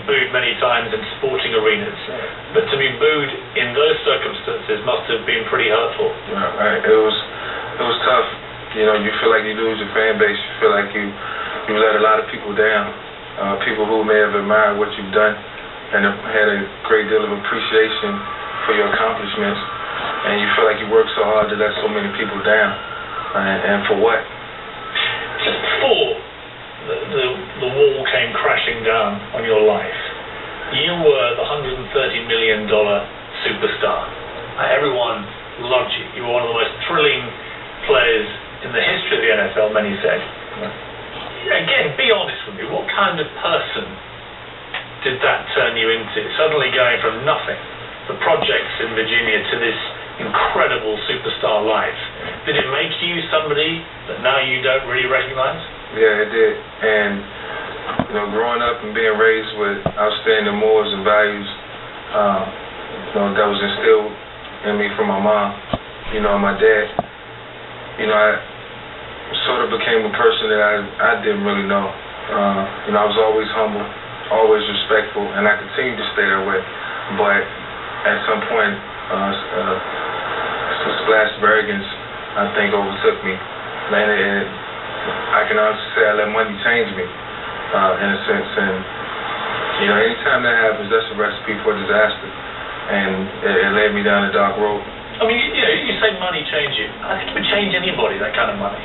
booed many times in sporting arenas, but to be booed in those circumstances must have been pretty hurtful. Right. It was tough. You know, you feel like you lose your fan base. You feel like you let a lot of people down. People who may have admired what you've done and have had a great deal of appreciation for your accomplishments, and you feel like you worked so hard to let so many people down. And for what? Just before the wall came crashing down on your life, you were the $130 million superstar. Everyone loved you. You were one of the most thrilling players in the history of the NFL, many said. Again, be honest with me. What kind of person did that turn you into? Suddenly going from nothing, the projects in Virginia, to this incredible superstar life. Did it make you somebody that now you don't really recognize? Yeah, it did. And, you know, growing up and being raised with outstanding morals and values, you know, that was instilled in me from my mom, you know, and my dad. You know, I sort of became a person that I didn't really know. You know, I was always humble, always respectful, and I continued to stay that way. But at some point, some splash of arrogance, I think, overtook me. And I can honestly say I let money change me, in a sense. And, you know, anytime that happens, that's a recipe for disaster. And it led me down a dark road. I mean, you know, you say money change you. I think it would change anybody, that kind of money.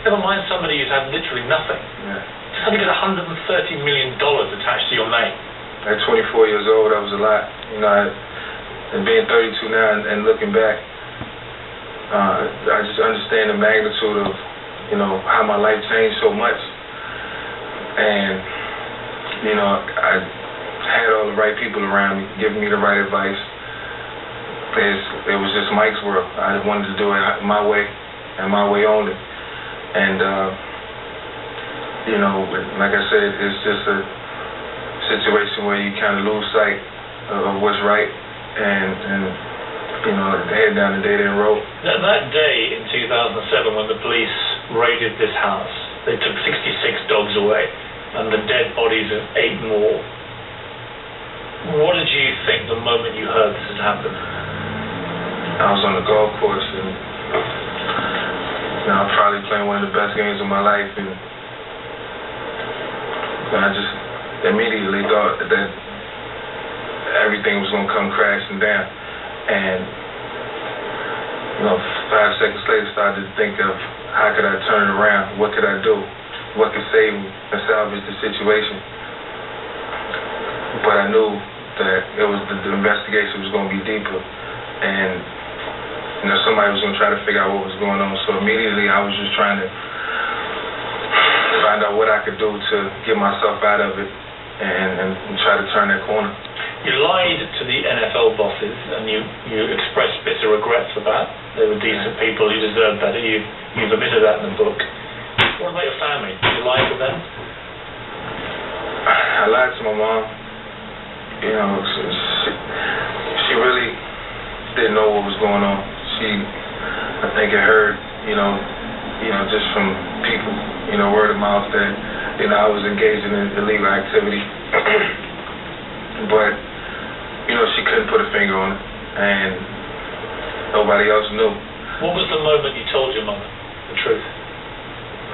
Never mind somebody who's had literally nothing. Yeah. To suddenly get $130 million attached to your name. At 24 years old, that was a lot. You know, and being 32 now and looking back, I just understand the magnitude of, you know, how my life changed so much. And, you know, I had all the right people around me, giving me the right advice. It was just Mike's world. I wanted to do it my way and my way only. And, you know, like I said, it's just a situation where you kind of lose sight of what's right and you know, head down the dead end road. Now, that day in 2007 when the police raided this house, they took 66 dogs away and the dead bodies of 8 more. What did you think the moment you heard this had happened? I was on the golf course and, you know, I'm probably playing one of the best games of my life, and I just immediately thought that everything was going to come crashing down. And, you know, 5 seconds later, started to think of how could I turn it around? What could I do? What could save me and salvage the situation? But I knew that it was the investigation was going to be deeper, and, you know, somebody was going to try to figure out what was going on. So immediately I was just trying to find out what I could do to get myself out of it and try to turn that corner. You lied to the NFL bosses and you expressed bitter regret for that. They were decent people, you deserved better. You've admitted that in the book. What about your family? Did you lie to them? I lied to my mom. You know, she really didn't know what was going on. I think it heard, you know, just from people, you know, word of mouth that, you know, I was engaging in illegal activity. But, you know, she couldn't put a finger on it, and nobody else knew. What was the moment you told your mother the truth?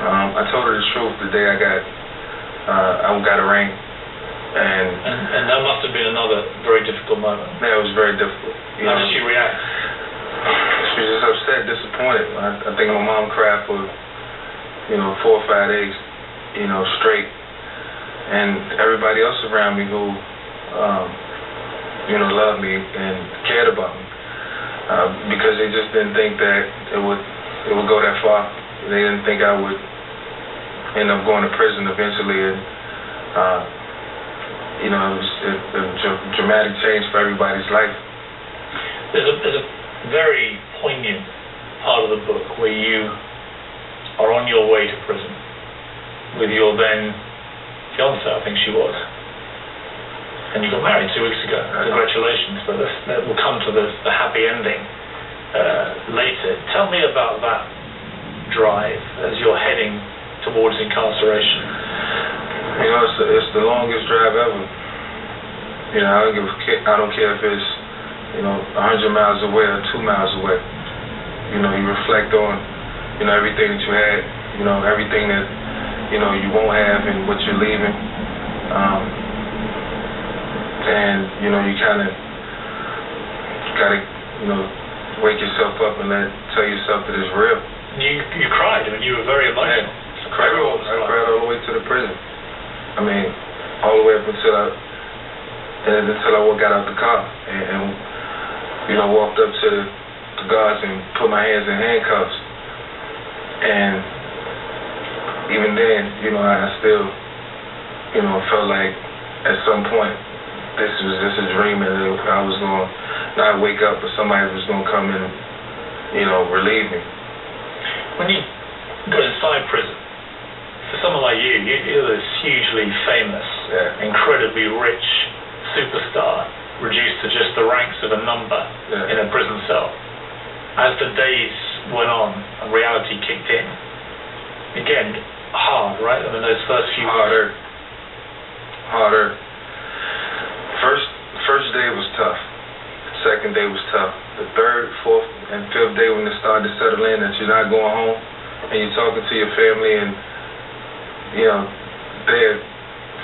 I told her the truth the day I got a ring. And that must have been another very difficult moment. Yeah, it was very difficult. How did she react? She was just upset, disappointed. I think my mom cried for, you know, 4 or 5 days, you know, straight. And everybody else around me who, you know, loved me and cared about me, because they just didn't think that it would go that far. They didn't think I would end up going to prison eventually. And, you know, it was a dramatic change for everybody's life. There's a very poignant part of the book where you are on your way to prison with your then fiancée, I think she was, and you got married 2 weeks ago. Congratulations, but we'll come to the happy ending later. Tell me about that drive as you're heading towards incarceration. You know, it's the longest drive ever. You know, I don't care if it's, you know, 100 miles away or 2 miles away. You know, you reflect on, you know, everything that you had, you know, everything that, you know, you won't have and what you're leaving. And, you know, you kind of gotta, you know, wake yourself up and tell yourself that it's real. You cried. I mean, you were very emotional. I cried all the way to the prison. I mean, all the way up until I got out the car and you know, walked up to the guards and put my hands in handcuffs. And even then, you know, I still, you know, felt like at some point this was just a dream and I was going to not wake up, but somebody was going to come and, you know, relieve me. When you got inside prison, for someone like you, you're this hugely famous, incredibly rich superstar, reduced to just the ranks of a number in a prison cell. As the days went on and reality kicked in, again, hard, right? I mean, those first few Harder. First day was tough. Second day was tough. The third, fourth, and fifth day when it started to settle in that you're not going home and you're talking to your family and, you know, they're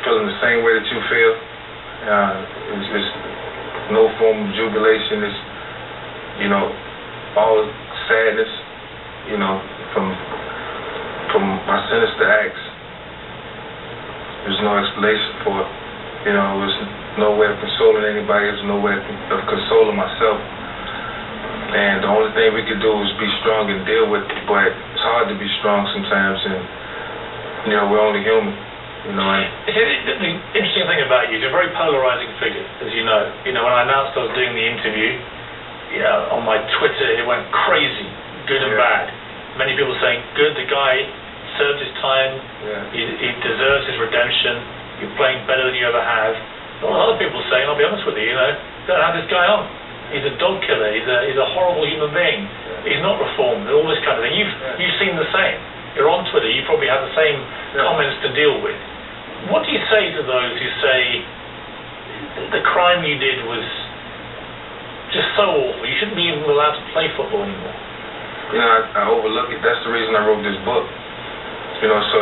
feeling the same way that you feel. It's just no form of jubilation. It's, you know, all sadness, you know, from my sinister acts. There's no explanation for it. You know, it was no way of consoling anybody. It was no way of consoling myself. And the only thing we could do was be strong and deal with it. But it's hard to be strong sometimes, and you know, we're only human. You know. The interesting thing about you is you're a very polarizing figure, as you know. You know, when I announced I was doing the interview, you know, on my Twitter it went crazy, good and bad. Many people saying, good, the guy served his time, he deserves his redemption, you're playing better than you ever have. But other people saying, I'll be honest with you, you know, don't have this guy on. He's a dog killer, he's a horrible human being, he's not reformed, all this kind of thing. You've seen the same. You're on Twitter, you probably have the same comments to deal with. What do you say to those who say the crime you did was just so awful, you shouldn't be even allowed to play football anymore? You know, I overlook it. That's the reason I wrote this book. You know, so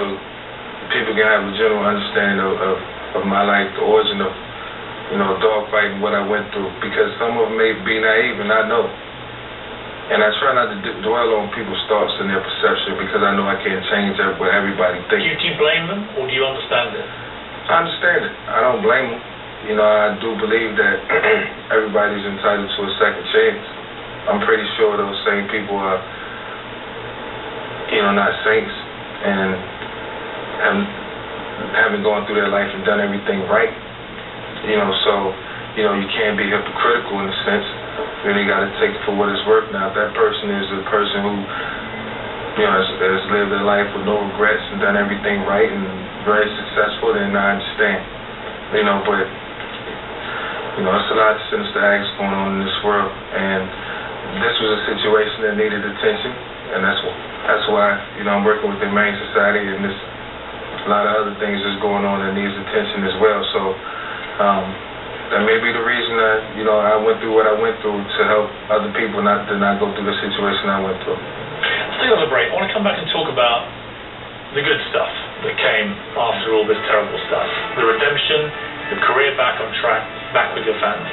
people can have a general understanding of my life, the origin of, you know, dogfighting, what I went through. Because some of them may be naive and not know. And I try not to dwell on people's thoughts and their perception because I know I can't change what everybody thinks. Do you blame them or do you understand it? I understand it. I don't blame them. You know, I do believe that everybody's entitled to a second chance. I'm pretty sure those same people are, you know, not saints and haven't gone through their life and done everything right. You know, so, you know, you can't be hypocritical in a sense. You really got to take it for what it's worth. Now, if that person is a person who, you know, has lived their life with no regrets and done everything right and very successful, then I understand. You know, but, you know, it's a lot of sinister acts going on in this world, and this was a situation that needed attention, and that's why, you know, I'm working with the Humane Society, and there's a lot of other things that's going on that needs attention as well. So, that may be the reason that, you know, I went through what I went through to help other people not go through the situation I went through. Let's take another break. I want to come back and talk about the good stuff that came after all this terrible stuff. The redemption, the career back on track, back with your family.